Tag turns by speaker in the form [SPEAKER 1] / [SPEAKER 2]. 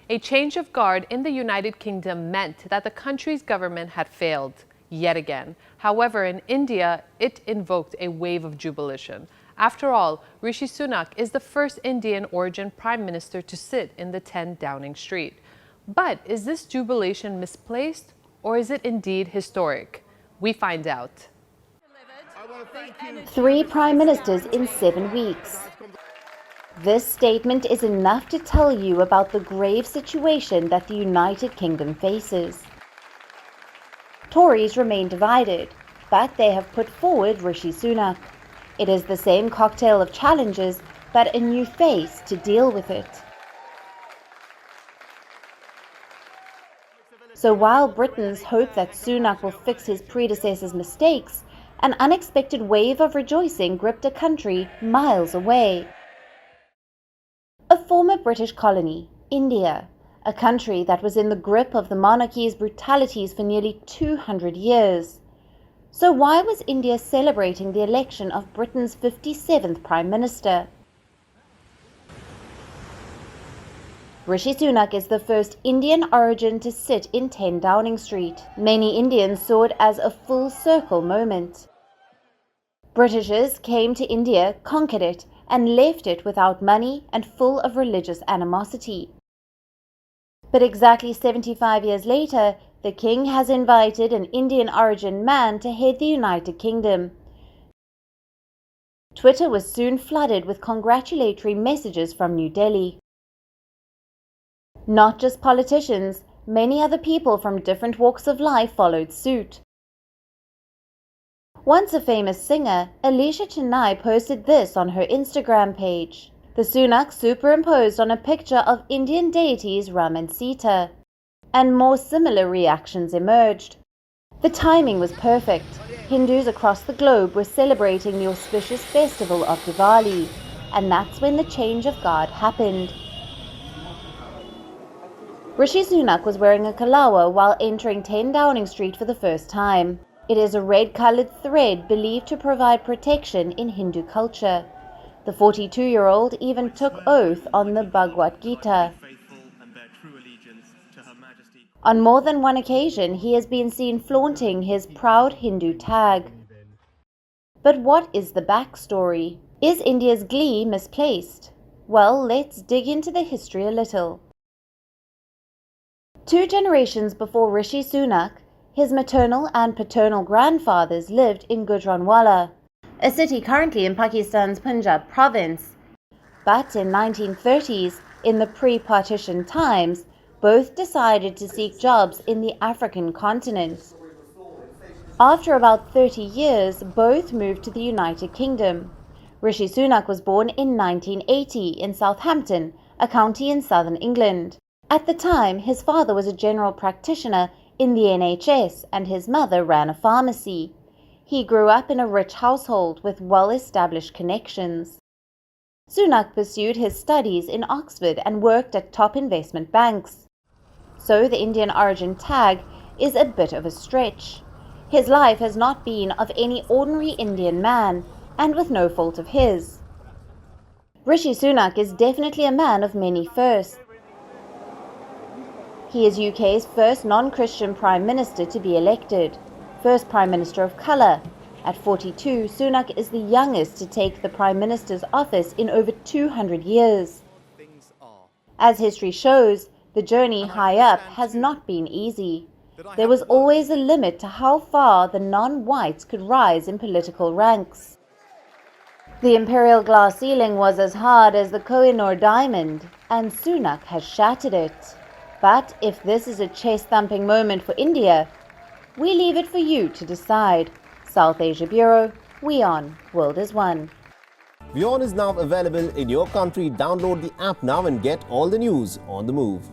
[SPEAKER 1] A change of guard in the United Kingdom meant that the country's government had failed yet again. However, in India, it invoked a wave of jubilation. After all, Rishi Sunak is the first Indian origin prime minister to sit in the 10 Downing Street. But is this jubilation misplaced, or is it indeed historic? We find out.
[SPEAKER 2] 3 prime ministers in 7 weeks. This statement is enough to tell you about the grave situation that the United Kingdom faces. Tories remain divided, but they have put forward Rishi Sunak. It is the same cocktail of challenges, but a new face to deal with it. So while Britons hope that Sunak will fix his predecessor's mistakes, an unexpected wave of rejoicing gripped a country miles away. A former British colony, India, a country that was in the grip of the monarchy's brutalities for nearly 200 years. So why was India celebrating the election of Britain's 57th Prime Minister? Rishi Sunak is the first Indian origin to sit in 10 Downing Street. Many Indians saw it as a full circle moment. Britishers came to India, conquered it, and left it without money and full of religious animosity. But exactly 75 years later, the king has invited an Indian origin man to head the United Kingdom. Twitter was soon flooded with congratulatory messages from New Delhi. Not just politicians, many other people from different walks of life followed suit. Once a famous singer, Alicia Chennai posted this on her Instagram page. The Sunak superimposed on a picture of Indian deities Ram and Sita, and more similar reactions emerged. The timing was perfect. Hindus across the globe were celebrating the auspicious festival of Diwali, and that's when the change of guard happened. Rishi Sunak was wearing a kalawa while entering 10 Downing Street for the first time. It is a red-coloured thread believed to provide protection in Hindu culture. The 42-year-old even took oath on the Bhagavad Gita. On more than one occasion, he has been seen flaunting his proud Hindu tag. But what is the backstory? Is India's glee misplaced? Well, let's dig into the history a little. 2 generations before Rishi Sunak, his maternal and paternal grandfathers lived in Gujranwala, a city currently in Pakistan's Punjab province. But in 1930s, in the pre-partition times, both decided to seek jobs in the African continent. After about 30 years, both moved to the United Kingdom. Rishi Sunak was born in 1980 in Southampton, a county in southern England. At the time, his father was a general practitioner in the NHS and his mother ran a pharmacy. He grew up in a rich household with well-established connections. Sunak pursued his studies in Oxford and worked at top investment banks. So the Indian origin tag is a bit of a stretch. His life has not been of any ordinary Indian man, and with no fault of his. Rishi Sunak is definitely a man of many firsts. He is UK's first non-Christian Prime Minister to be elected, first Prime Minister of colour. At 42, Sunak is the youngest to take the Prime Minister's office in over 200 years. As history shows, the journey high up has not been easy. There was always a limit to how far the non-whites could rise in political ranks. The imperial glass ceiling was as hard as the Koh-i-Noor diamond, and Sunak has shattered it. But if this is a chest-thumping moment for India, we leave it for you to decide. South Asia Bureau, WION, World is One.
[SPEAKER 3] WION is now available in your country. Download the app now and get all the news on the move.